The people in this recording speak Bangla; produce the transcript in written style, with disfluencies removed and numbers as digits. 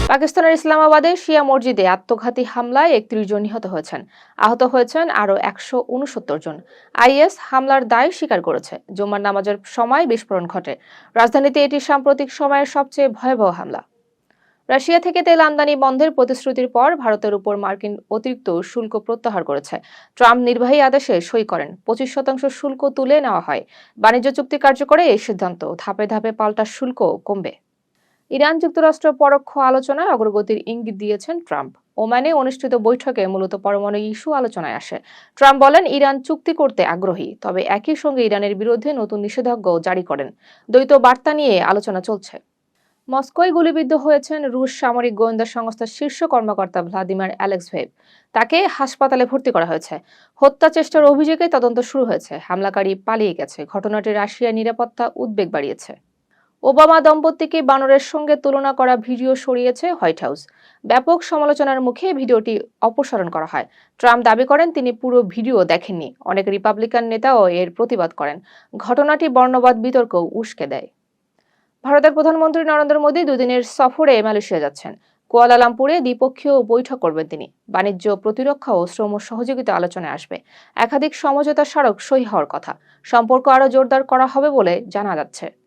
পাকিস্তানের ইসলামাবাদে শিয়া মসজিদে আত্মঘাতী হামলায় ৩১ জন নিহত হয়েছেন। আহত হয়েছেন আরও ১৬৯ জন। আইএস হামলার দায় স্বীকার করেছে। জুমার নামাজের সময় বিস্ফোরণ ঘটে। রাজধানীতে এটি সাম্প্রতিক সময়ের সবচেয়ে ভয়াবহ হামলা। রাশিয়া থেকে তেল আমদানি বন্ধের প্রতিশ্রুতির পর ভারতের উপর মার্কিন অতিরিক্ত শুল্ক প্রত্যাহার করেছে। ট্রাম্প নির্বাহী আদেশে সই করেন, ২৫% শুল্ক তুলে নেওয়া হয়। বাণিজ্য চুক্তি কার্যকরে এই সিদ্ধান্ত, ধাপে ধাপে পাল্টা শুল্ক কমবে। ইরান যুক্তরাষ্ট্র পরোক্ষ আলোচনায় অগ্রগতির ইঙ্গিত দিয়েছেন ট্রাম্প। ওমানে অনুষ্ঠিত বৈঠকে মূলত পরমাণু ইস্যু আলোচনায় আসে। ট্রাম্প বলেন, ইরান চুক্তি করতে আগ্রহী, তবে একই সঙ্গে ইরানের বিরুদ্ধে নতুন নিষেধাজ্ঞাও জারি করেন। দ্বৈত বার্তা নিয়ে আলোচনা চলছে। মস্কোয় গুলিবিদ্ধ হয়েছেন রুশ সামরিক গোয়েন্দা সংস্থার শীর্ষ কর্মকর্তা ভ্লাদিমির অ্যালেক্সেয়েভ। তাকে হাসপাতালে ভর্তি করা হয়েছে। হত্যা চেষ্টার অভিযোগে তদন্ত শুরু হয়েছে। হামলাকারী পালিয়ে গেছে। ঘটনাটি রাশিয়ার নিরাপত্তা উদ্বেগ বাড়িয়েছে। ওবামা দম্পতিকে বানরের সঙ্গে তুলনা করা ভিডিও সরিয়েছে হোয়াইট হাউস। ব্যাপক সমালোচনার মুখে ভিডিওটি অপসারণ করা হয়। ট্রাম্প দাবি করেন তিনি পুরো ভিডিও দেখেননি। অনেক রিপাবলিকান নেতাও এর প্রতিবাদ করেন। ঘটনাটি বর্ণবাদ বিতর্ক উস্কে দেয়। ভারতের প্রধানমন্ত্রী নরেন্দ্র মোদী দুদিনের সফরে মালয়েশিয়া যাচ্ছেন। কুয়ালালামপুরে দ্বিপক্ষীয় বৈঠক করবেন তিনি। বাণিজ্য, প্রতিরক্ষা ও শ্রম সহযোগিতা আলোচনায় আসবে। একাধিক সমঝোতা স্মারক সই হওয়ার কথা। সম্পর্ক আরও জোরদার করা হবে বলে জানা যাচ্ছে।